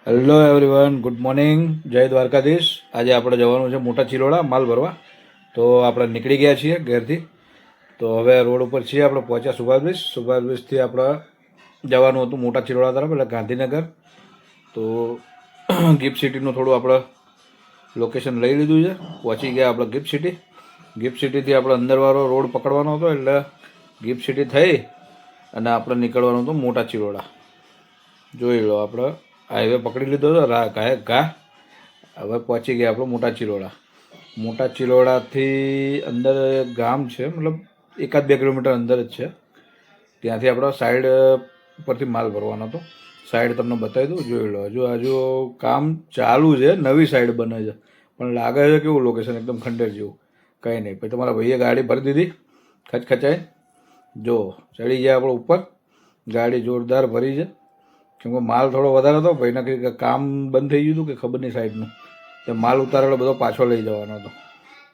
Hello everyone, good morning, જય દ્વારકાધીશ. આજે આપણે જવાનું છે મોટા ચિલોડા માલ ભરવા. તો આપણે નીકળી ગયા છીએ ઘેરથી. તો હવે રોડ ઉપર છીએ, આપણે પહોંચ્યા સુભાષ બ્રિજથી આપણે જવાનું હતું મોટા ચિલોડા તરફ, એટલે ગાંધીનગર. તો ગિફ્ટ સિટીનું થોડું આપણે લોકેશન લઈ લીધું છે. પહોંચી ગયા આપણે ગિફ્ટ સિટીથી આપણે અંદરવાળો રોડ પકડવાનો હતો, એટલે ગિફ્ટ સિટી થઈ અને આપણે નીકળવાનું હતું મોટા ચિલોડા. જોઈ લો, આપણે હાઈવે પકડી લીધો હતો ઘા. હવે પહોંચી ગયા આપણે મોટા ચિલોડાથી અંદર એક ગામ છે, મતલબ 1-2 કિલોમીટર અંદર જ છે. ત્યાંથી આપણે સાઈડ પરથી માલ ભરવાનો હતો. સાઈડ તમને બતાવી દઉં, જોઈ લો. હજુ કામ ચાલુ છે, નવી સાઈડ બને છે, પણ લાગે છે કેવું લોકેશન એકદમ ખંડેર જેવું. કંઈ નહીં. પછી તમારા ભાઈએ ગાડી ભરી દીધી ખચખચાઈ. જો ચડી ગયા આપણે ઉપર, ગાડી જોરદાર ભરી છે. કેમ કે માલ થોડો વધારે હતો, ભાઈને કંઈક કામ બંધ થઈ ગયું હતું કે ખબર નહીં સાઈડનું. તો માલ ઉતારેલો બધો પાછો લઈ જવાનો હતો.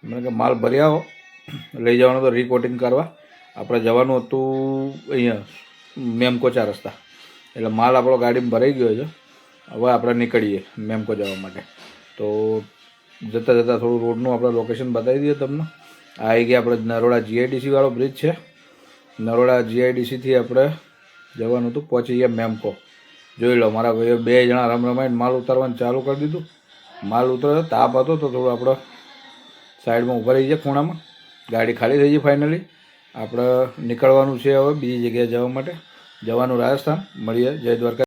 મને કે માલ ભરી આવો, લઈ જવાનો હતો રીકોટિંગ કરવા. આપણે જવાનું હતું અહીંયા મેમકો 4 રસ્તા. એટલે માલ આપણો ગાડીમાં ભરાઈ ગયો છે. હવે આપણે નીકળીએ મેમકો જવા માટે. તો જતાં થોડું રોડનું આપણે લોકેશન બતાવી દઈએ તમને. આ આવી ગયા આપણે નરોડા GIDC વાળો બ્રિજ છે. નરોડા GIDCથી આપણે જવાનું હતું, પહોંચી ગયા મેમકો. જોઈ લો, મારા ભાઈઓ 2 જણા રમાઈને માલ ઉતારવાનું ચાલુ કરી દીધું. માલ ઉતરે તાપ હતો તો થોડું આપણે સાઈડમાં ઊભા રહી જાય ખૂણામાં. ગાડી ખાલી થઈ ગઈ ફાઇનલી. આપણે નીકળવાનું છે હવે બીજી જગ્યાએ જવા માટે. જવાનું રાજસ્થાન. મળીએ. જય દ્વારકા.